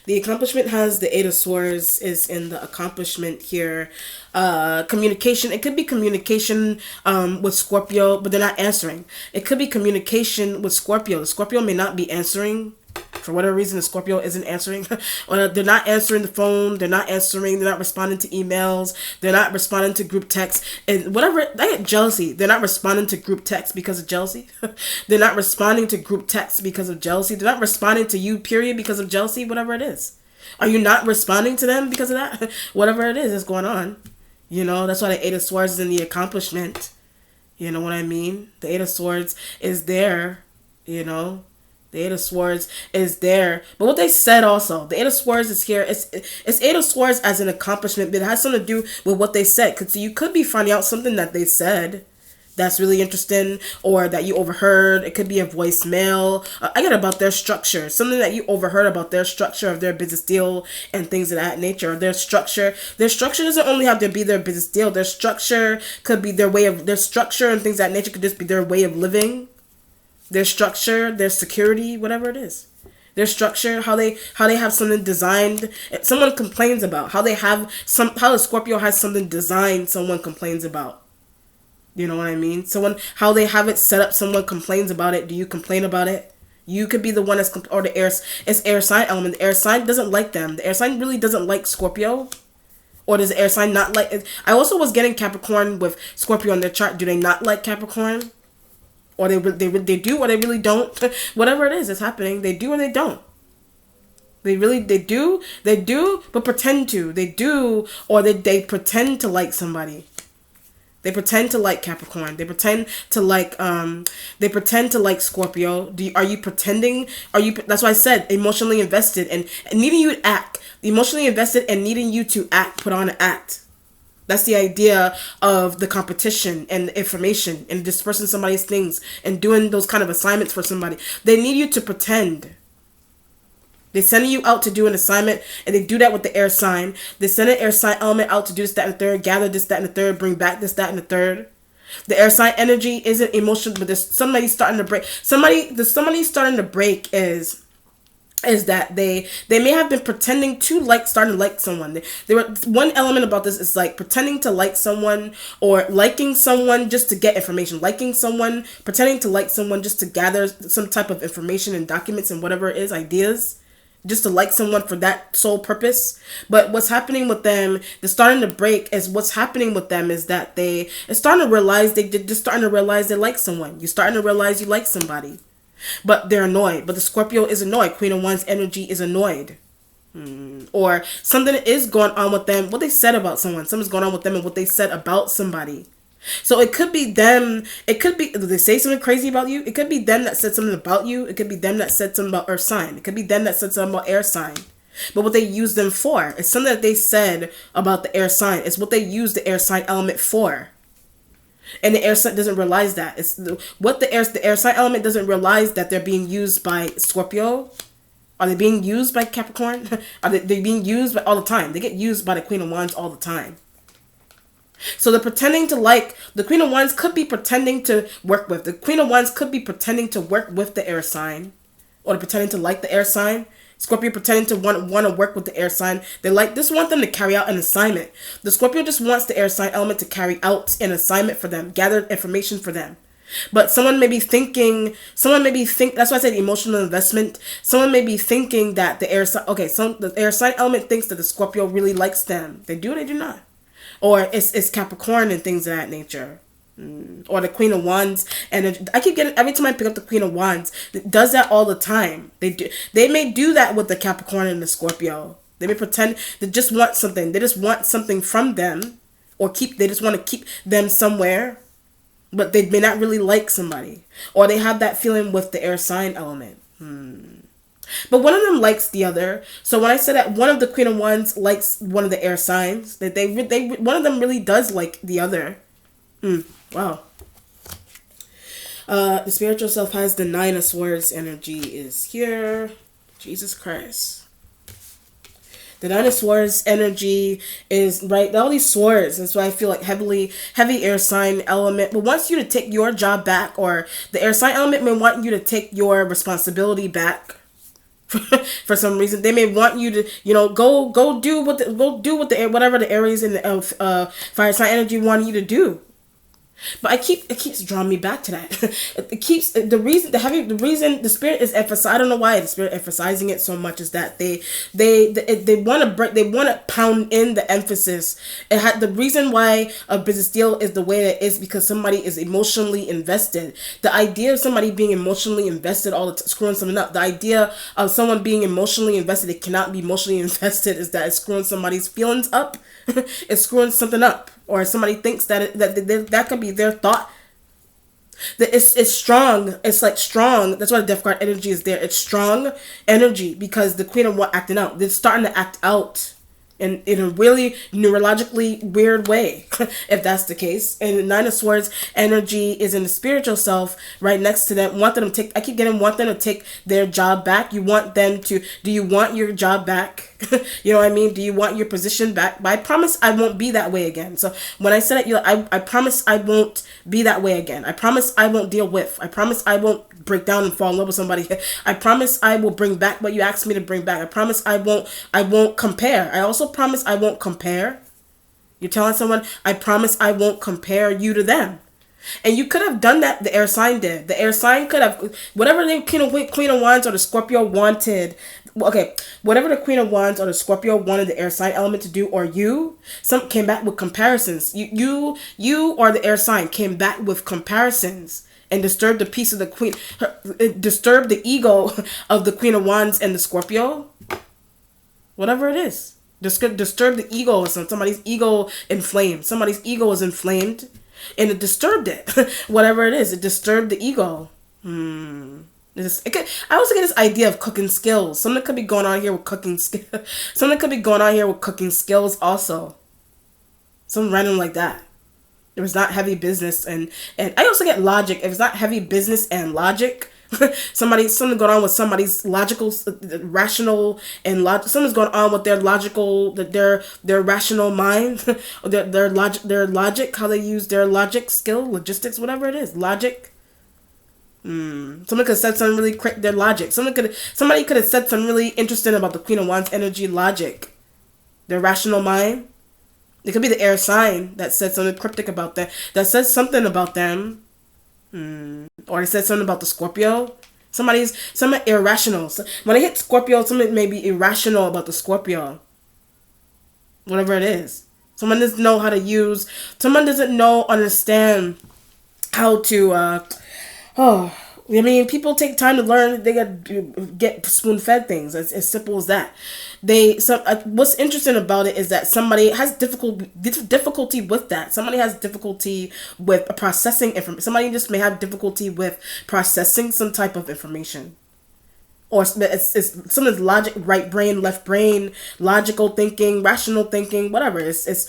The accomplishment has the Eight of Swords is in the accomplishment here. Communication. It could be communication with Scorpio, but they're not answering. It could be communication with Scorpio. The Scorpio may not be answering. For whatever reason, the Scorpio isn't answering. Or they're not answering the phone. They're not responding to emails. They're not responding to group texts. And whatever, they get jealousy. They're not responding to group texts because of jealousy. They're not responding to group texts because of jealousy. They're not responding to you, period, because of jealousy, whatever it is. Are you not responding to them because of that? Whatever it is that's going on. That's why the Eight of Swords is in the accomplishment. You know what I mean? The Eight of Swords is there, The Eight of Swords is there. But what they said also, the Eight of Swords is here. It's Eight of Swords as an accomplishment, but it has something to do with what they said. Because you could be finding out something that they said that's really interesting, or that you overheard. It could be a voicemail. I get about their structure. Something that you overheard about their structure of their business deal and things of that nature. Their structure. Their structure doesn't only have to be their business deal. Their structure could be their structure and things of that nature could just be their way of living. Their structure, their security, whatever it is. their structure, how they have something designed. Someone complains about how they have how the Scorpio has something designed. Someone complains about. You know what I mean? Someone how they have it set up. Someone complains about it. Do you complain about it? You could be the one or the air sign element. The air sign doesn't like them. The air sign really doesn't like Scorpio. Or does the air sign not like? I also was getting Capricorn with Scorpio on their chart. Do they not like Capricorn? Or they do or they really don't? Whatever it is that's happening, they do or they don't. They do, but pretend to. They do, or they pretend to like somebody. They pretend to like Capricorn. They pretend to like Scorpio. Are you pretending? That's why I said emotionally invested and needing you to act. Emotionally invested and needing you to act, put on an act. That's the idea of the competition and the information and dispersing somebody's things and doing those kind of assignments for somebody. They need you to pretend. They send you out to do an assignment, and they do that with the air sign. They send an air sign element out to do this, that, and the third, gather this, that, and the third, bring back this, that, and the third. The air sign energy isn't emotional, but there's somebody starting to break. Somebody starting to break is that they may have been pretending to starting to like someone. They were one element about this is like pretending to like someone or liking someone just to get information, liking someone, pretending to like someone just to gather some type of information and documents and whatever it is, ideas. Just to like someone for that sole purpose. But what's happening with them, they're starting to break, is what's happening with them is that they're starting to realize they like someone. You're starting to realize you like somebody. But they're annoyed. But the Scorpio is annoyed. Queen of Wands energy is annoyed. Or something is going on with them. What they said about someone. Something's going on with them and what they said about somebody. So it could be them. It could be, did they say something crazy about you? It could be them that said something about you. It could be them that said something about earth sign. It could be them that said something about air sign. But what they use them for, it's something that they said about the air sign. It's what they use the air sign element for. And the air sign doesn't realize that. The air sign element doesn't realize that they're being used by Scorpio. Are they being used by Capricorn? Are they being used by all the time? They get used by the Queen of Wands all the time. So they're pretending to like, the Queen of Wands could be pretending to work with. The Queen of Wands could be pretending to work with the air sign. Or they're pretending to like the air sign. Scorpio pretending to want to work with the air sign. They just want them to carry out an assignment. The Scorpio just wants the air sign element to carry out an assignment for them. Gather information for them. But someone may be thinking, that's why I said emotional investment. Someone may be thinking that the air sign, the air sign element thinks that the Scorpio really likes them. They do or they do not. Or it's Capricorn and things of that nature. Or the Queen of Wands. And I keep getting, every time I pick up the Queen of Wands, it does that all the time. They may do that with the Capricorn and the Scorpio. They may pretend they just want something. They just want something from them. Or they just want to keep them somewhere. But they may not really like somebody. Or they have that feeling with the air sign element. But one of them likes the other. So when I said that one of the Queen of Wands likes one of the air signs, that one of them really does like the other. Wow. The spiritual self has the Nine of Swords energy is here. Jesus Christ. The Nine of Swords energy is, right, all these swords. That's why I feel like heavy air sign element. But wants you to take your job back, or the air sign element may want you to take your responsibility back. For some reason, they may want you to, go do what whatever the Aries and the fire sign energy want you to do. But it keeps drawing me back to that. The spirit is emphasizing. I don't know why the spirit emphasizing it so much is that they want to pound in the emphasis. The reason why a business deal is the way that it is because somebody is emotionally invested. The idea of somebody being emotionally invested all the time, screwing something up. The idea of someone being emotionally invested, it cannot be emotionally invested, is that it's screwing somebody's feelings up. It's screwing something up. Or somebody thinks that could be their thought. That it's strong. It's like strong. That's why the Death Card energy is there. It's strong energy because the Queen of Wands acting out. They're starting to act out. in a really neurologically weird way, if that's the case. And the Nine of Swords energy is in the spiritual self right next to them. Want them to take, I keep getting want them to take their job back. You want them to, do you want your job back? You know what I mean? Do you want your position back? But I promise I won't be that way again. So when I said it, I promise I won't be that way again. I promise I won't deal with. I promise I won't break down and fall in love with somebody. I promise I will bring back what you asked me to bring back. I promise I won't compare. I also promise I won't compare. You're telling someone, I promise I won't compare you to them. And you could have done that. The air sign did. The air sign could have, whatever the Queen of Wands or the Scorpio wanted. Okay, whatever the Queen of Wands or the Scorpio wanted the air sign element to do, or you, some came back with comparisons. You or the air sign came back with comparisons and disturbed the peace of the Queen. It disturbed the ego of the Queen of Wands and the Scorpio. Whatever it is, disturb the ego of somebody's ego inflamed. Somebody's ego is inflamed. And it disturbed it. Whatever it is, it disturbed the ego. I also get this idea of cooking skills. Something could be going on here with cooking skills. Something could be going on here with cooking skills also. Something random like that. If it's not heavy business and I also get logic. If it's not heavy business and logic, something going on with somebody's logical, rational, and something's going on with their logical, their rational mind, their logic, how they use their logic skill, logistics, whatever it is, logic. Someone could have said something really quick. Their logic. Somebody could have said something really interesting about the Queen of Wands energy, logic, their rational mind. It could be the air sign that said something cryptic about them. That says something about them. Or it said something about the Scorpio. Something irrational. So when I hit Scorpio, something may be irrational about the Scorpio. Whatever it is. Someone doesn't know how to use. Someone doesn't know, understand how to. I mean, people take time to learn. They get spoon-fed things. As simple as that. What's interesting about it is that somebody has difficulty with that. Somebody has difficulty with processing information. Somebody just may have difficulty with processing some type of information. Or it's someone's logic, right brain, left brain, logical thinking, rational thinking, whatever. It's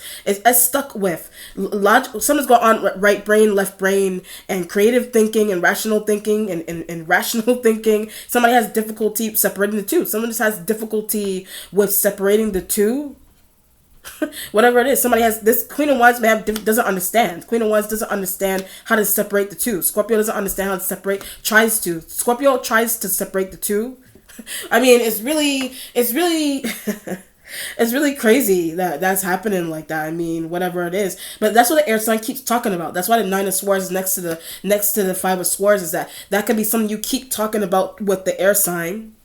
stuck with someone's got on right brain, left brain, and creative thinking and rational thinking and rational thinking. Somebody has difficulty separating the two. Someone just has difficulty with separating the two. Whatever it is, somebody has this. Queen of Wands doesn't understand. Queen of Wands doesn't understand how to separate the two. Scorpio doesn't understand how to separate. Scorpio tries to separate the two. I mean, it's really it's really crazy that that's happening like that. I mean, whatever it is, but that's what the air sign keeps talking about. That's why the Nine of Swords is next to the Five of Swords, is that could be something you keep talking about with the air sign.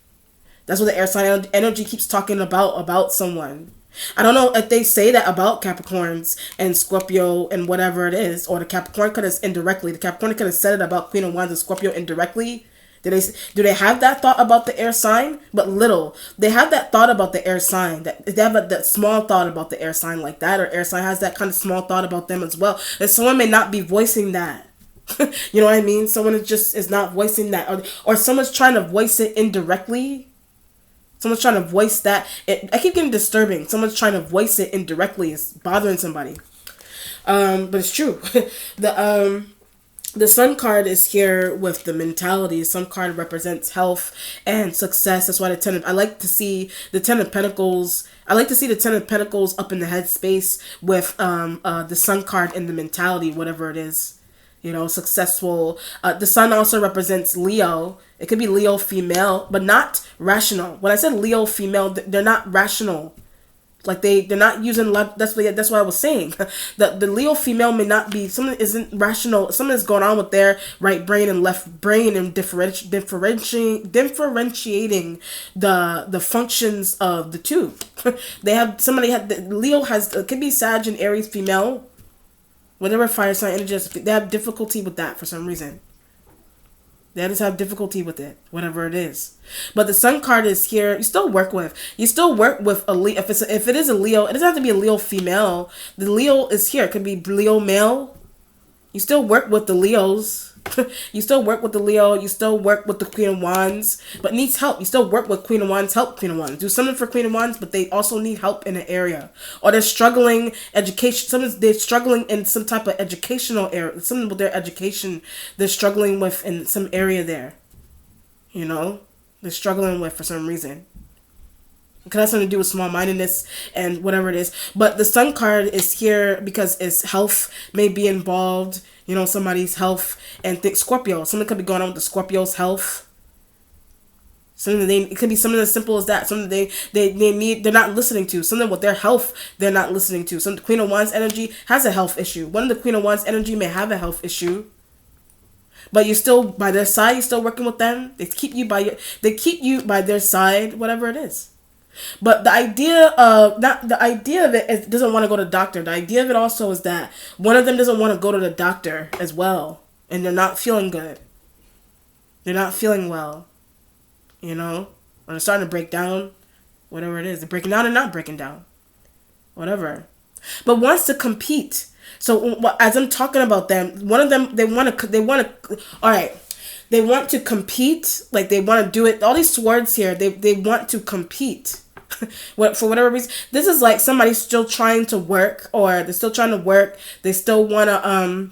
That's what the air sign energy keeps talking about someone. I don't know if they say that about Capricorns and Scorpio and whatever it is, or the Capricorn could have indirectly. The Capricorn could have said it about Queen of Wands and Scorpio indirectly. Do they have that thought about the air sign? But little. They have that thought about the air sign. They have that small thought about the air sign like that, or air sign has that kind of small thought about them as well. And someone may not be voicing that. You know what I mean? Someone is not voicing that, or someone's trying to voice it indirectly. Someone's trying to voice that. I keep getting disturbing. Someone's trying to voice it indirectly. It's bothering somebody. But it's true. The Sun card is here with the mentality. The Sun card represents health and success. That's why I like to see the Ten of Pentacles. I like to see the Ten of Pentacles up in the headspace with the Sun card in the mentality, whatever it is. Successful. The Sun also represents Leo. It could be Leo female, but not rational. When I said Leo female, they're not rational. Like they're not using. That's what I was saying. The Leo female may not be. Someone isn't rational. Something is going on with their right brain and left brain, and differentiating the functions of the two. Leo has. It could be Sag and Aries female. Whatever fire sign energy is, they have difficulty with that for some reason. They just have difficulty with it, whatever it is. But the Sun card is here. You still work with a Leo. If it is a Leo, it doesn't have to be a Leo female. The Leo is here. It could be Leo male. You still work with the Leos. You still work with the Leo, you still work with the Queen of Wands, but needs help. You still work with Queen of Wands, help Queen of Wands. Do something for Queen of Wands, but they also need help in an area. Or they're struggling they're struggling in some type of educational area, something with their education they're struggling with in some area there. You know? They're struggling with for some reason. It could have something to do with small-mindedness and whatever it is. But the Sun card is here because its health may be involved. You know, somebody's health. And think Scorpio. Something could be going on with the Scorpio's health. It could be something as simple as that. Something they're not listening to. Something with their health they're not listening to. Some Queen of Wands energy has a health issue. One of the Queen of Wands energy may have a health issue. But you're still by their side. You're still working with them. They keep you by their side. Whatever it is. But the idea of it doesn't want to go to the doctor. The idea of it also is that one of them doesn't want to go to the doctor as well, and they're not feeling good. They're not feeling well, you know, or they're starting to break down. Whatever it is, they're breaking down and not breaking down, whatever. But wants to compete. So as I'm talking about them, one of them they want to. All right. They want to compete, like they want to do it. All these swords here, they want to compete. For whatever reason. This is like somebody still trying to work, or they're still trying to work. They still want to,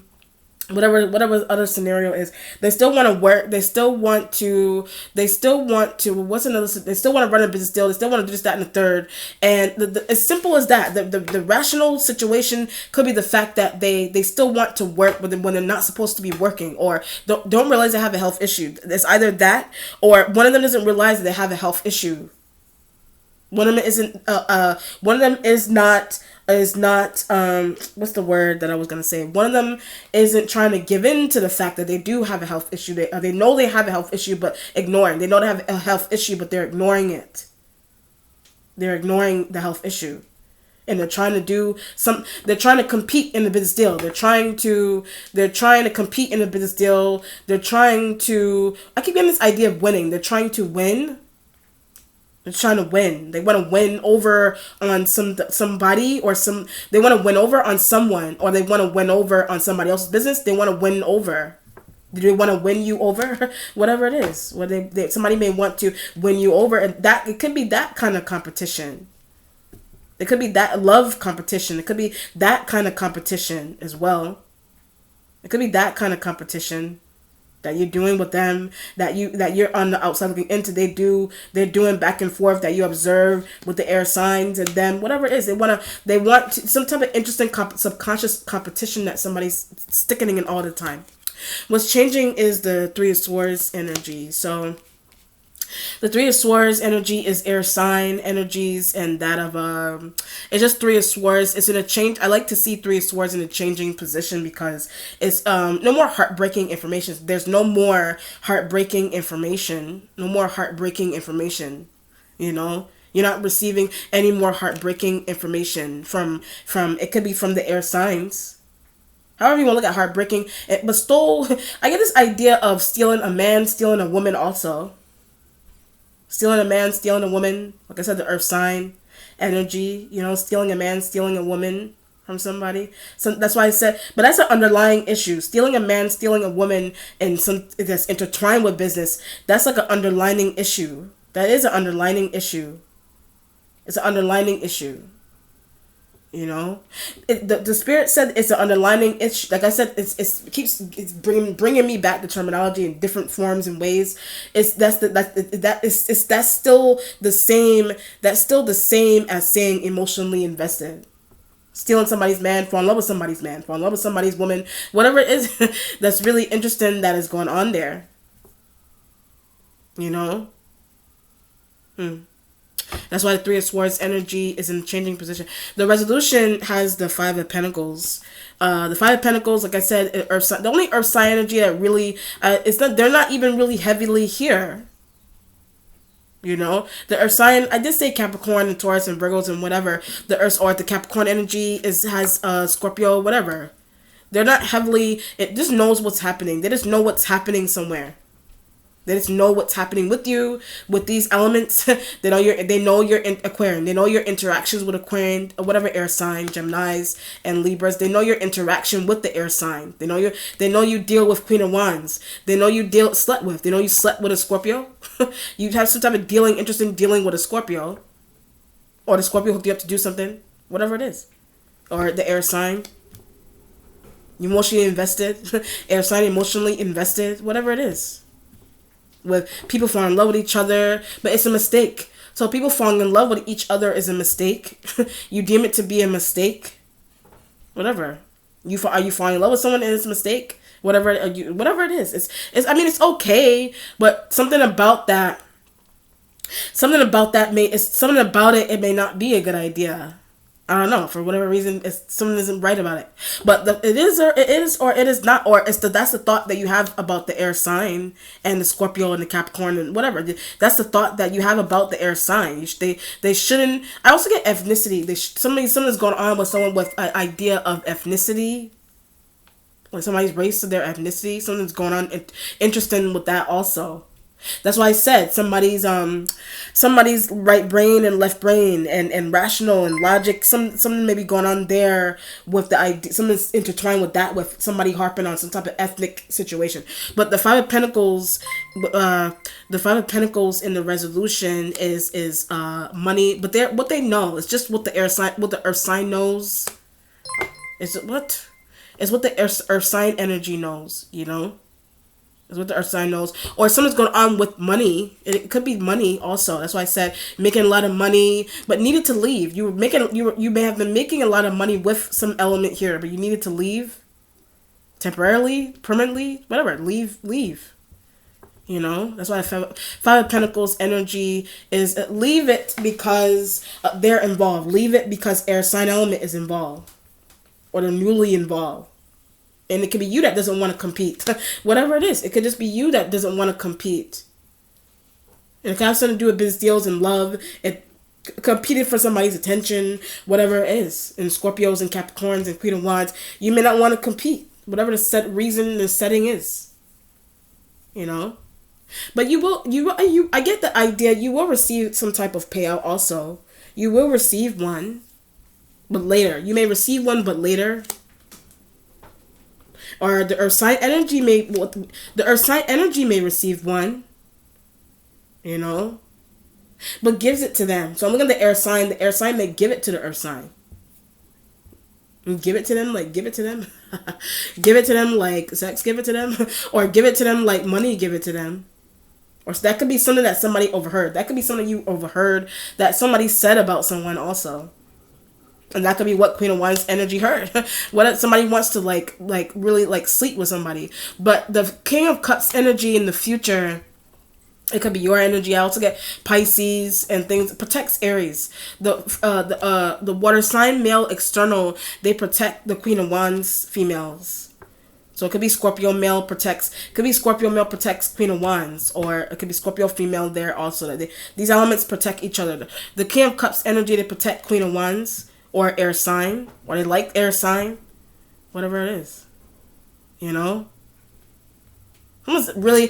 whatever other scenario is, they still want to work. They still want to, what's another, they still want to run a business deal. They still want to do this, that, and the third. And as simple as that, the rational situation could be the fact that they still want to work, but when they're not supposed to be working, or don't realize they have a health issue. It's either that, or one of them doesn't realize that they have a health issue. One of them is not what's the word that I was going to say? One of them isn't trying to give in to the fact that they do have a health issue. They know they have a health issue, but ignoring. They know they have a health issue, but they're ignoring it. They're ignoring the health issue. And they're trying to compete in the business deal. They're trying to compete in the business deal. I keep getting this idea of winning. They're trying to win. They're trying to win. They want to win over on somebody, or they want to win over on someone, or they want to win over on somebody else's business. They want to win over. Do they want to win you over? Whatever it is. Somebody may want to win you over, and that it could be that kind of competition. It could be that love competition. It could be that kind of competition as well. It could be that kind of competition that you're doing with them, that you're on the outside looking into. They're doing back and forth, that you observe with the air signs and them, whatever it is. They want some type of interesting subconscious competition that somebody's sticking in all the time. What's changing is the Three of Swords energy. So the Three of Swords energy is air sign energies, and that of it's just Three of Swords. It's in a change. I like to see Three of Swords in a changing position because it's no more heartbreaking information. There's no more heartbreaking information. No more heartbreaking information. You know, you're not receiving any more heartbreaking information from it could be from the air signs. However you want to look at heartbreaking, but I get this idea of stealing a man, stealing a woman also. Stealing a man, stealing a woman. Like I said, the earth sign energy, you know, stealing a man, stealing a woman from somebody. So that's why I said, but that's an underlying issue. Stealing a man, stealing a woman, and that's intertwined with business. That's like an underlining issue. That is an underlining issue. It's an underlining issue. You know, the spirit said it's an underlining issue. Like I said, it keeps bringing me back the terminology in different forms and ways. That's still the same. That's still the same as saying emotionally invested. Stealing somebody's man, fall in love with somebody's man, fall in love with somebody's woman, whatever it is. That's really interesting that is going on there. You know. That's why the Three of Swords energy is in a changing position. The resolution has the Five of Pentacles. The Five of Pentacles, like I said, the only Earth sign energy that really they're not even really heavily here. You know, the Earth sign, I did say Capricorn and Taurus and Virgos and whatever. The Earth or the Capricorn energy has Scorpio, whatever. They're not heavily. It just knows what's happening. They just know what's happening somewhere. They just know what's happening with you, with these elements. They know your Aquarian. They know your interactions with Aquarian, or whatever air sign, Geminis and Libras. They know your interaction with the air sign. They know you deal with Queen of Wands. They know you slept with. They know you slept with a Scorpio. You have some type of interest in dealing with a Scorpio. Or the Scorpio hooked you up to do something. Whatever it is. Or the air sign. Emotionally invested. Air sign emotionally invested. Whatever it is. With people falling in love with each other, but it's a mistake. So people falling in love with each other is a mistake. You deem it to be a mistake. Whatever. Are you falling in love with someone and it's a mistake? Whatever it is. It's okay, but something about it may not be a good idea. I don't know, for whatever reason, something isn't right about it. But it is or it is not, or that's the thought that you have about the air sign and the Scorpio and the Capricorn and whatever. That's the thought that you have about the air sign. They shouldn't. I also get ethnicity. Something's going on with someone with an idea of ethnicity. When somebody's race to their ethnicity, something's going on. Interesting with that also. That's why I said somebody's right brain and left brain and rational and logic. Something may be going on there with the idea. Something's intertwined with that, with somebody harping on some type of ethnic situation. But the Five of Pentacles, in the resolution is money. But what they know is just what the earth sign knows. It's what the earth sign energy knows. You know. Is what the earth sign knows. Or something's going on with money. It could be money also. That's why I said making a lot of money, but needed to leave. You may have been making a lot of money with some element here, but you needed to leave temporarily, permanently, whatever. Leave. You know, that's why Five of Pentacles energy is leave it because they're involved. Leave it because air sign element is involved, or they're newly involved. And it could be you that doesn't want to compete. Whatever it is. It could just be you that doesn't want to compete. And it can have something to do with business deals and love. It competed for somebody's attention. Whatever it is. And Scorpios and Capricorns and Queen of Wands. You may not want to compete. Whatever the setting is. You know? But I get the idea. You will receive some type of payout also. You will receive one. But later. You may receive one but later. Or the earth sign energy may receive one, you know, but gives it to them. So I'm looking at the air sign. The air sign may give it to the earth sign. And give it to them, give it to them. Give it to them like sex, give it to them. Or give it to them like money, give it to them. Or that could be something that somebody overheard. That could be something you overheard that somebody said about someone also. And that could be what Queen of Wands energy heard. What if somebody wants to really sleep with somebody. But the King of Cups energy in the future, it could be your energy. I also get Pisces and things. It protects Aries. The water sign male external, they protect the Queen of Wands females. So it could be Scorpio male protects Queen of Wands, or it could be Scorpio female there also. These elements protect each other. The King of Cups energy, they protect Queen of Wands. Or air sign, or they like air sign, whatever it is, you know. Someone's really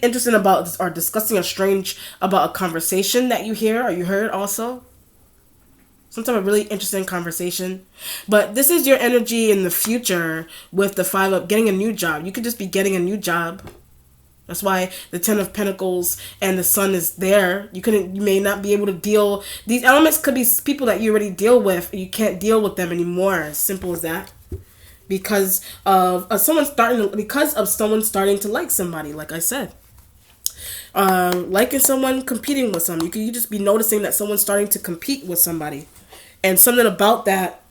interested about this, or discussing about a conversation that you hear or you heard also. Some type of really interesting conversation. But this is your energy in the future with the Five of getting a new job. You could just be getting a new job. That's why the Ten of Pentacles and the Sun is there. You may not be able to deal. These elements could be people that you already deal with. You can't deal with them anymore. As simple as that. Because of someone starting to like somebody. Like I said, liking someone, competing with someone. You just be noticing that someone's starting to compete with somebody, and something about that.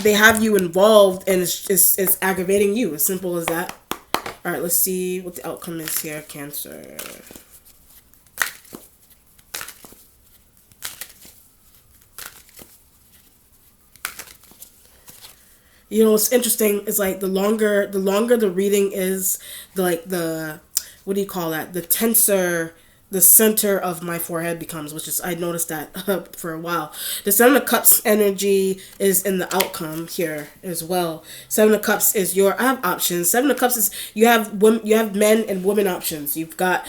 They have you involved, and it's aggravating you. As simple as that. All right, let's see what the outcome is here, Cancer. You know, what's interesting is the longer the reading is, what do you call that? The tenser the center of my forehead becomes, which is, I noticed that for a while. The Seven of Cups energy is in the outcome here as well. Seven of Cups is your, I have options. Seven of Cups is, you have women, you have men and women options. You've got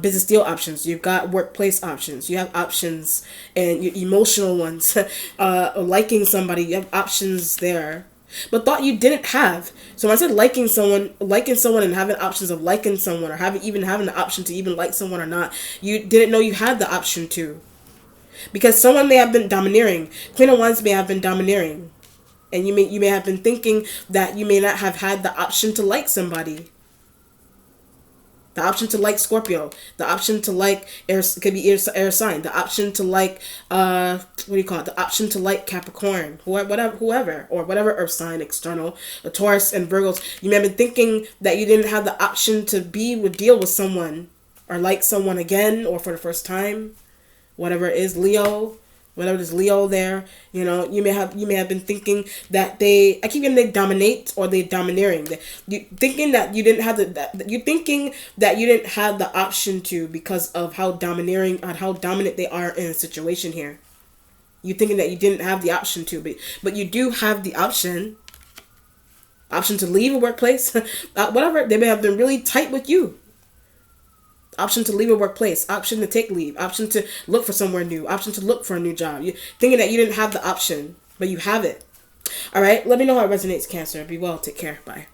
business deal options. You've got workplace options. You have options and your emotional ones. Liking somebody, you have options there, but thought you didn't have. So when I said liking someone and having options of liking someone, or having the option to even like someone or not, you didn't know you had the option to. Because someone may have been domineering. Queen of Wands may have been domineering. And you may have been thinking that you may not have had the option to like somebody. The option to like Scorpio. The option to like air, could be air sign. The option to like what do you call it? The option to like Capricorn, whoever, or whatever earth sign external, a Taurus and Virgos. You may have been thinking that you didn't have the option to deal with someone or like someone again or for the first time. Whatever it is, Leo. Whatever it is, Leo there, you know, you may have been thinking that they dominate or they domineering. You thinking that you didn't have you're thinking that you didn't have the option to, because of how domineering and how dominant they are in a situation here. You thinking that you didn't have the option to, but you do have the option to leave a workplace, whatever. They may have been really tight with you. Option to leave a workplace, option to take leave, option to look for somewhere new, option to look for a new job. You're thinking that you didn't have the option, but you have it. All right, let me know how it resonates, Cancer. Be well. Take care. Bye.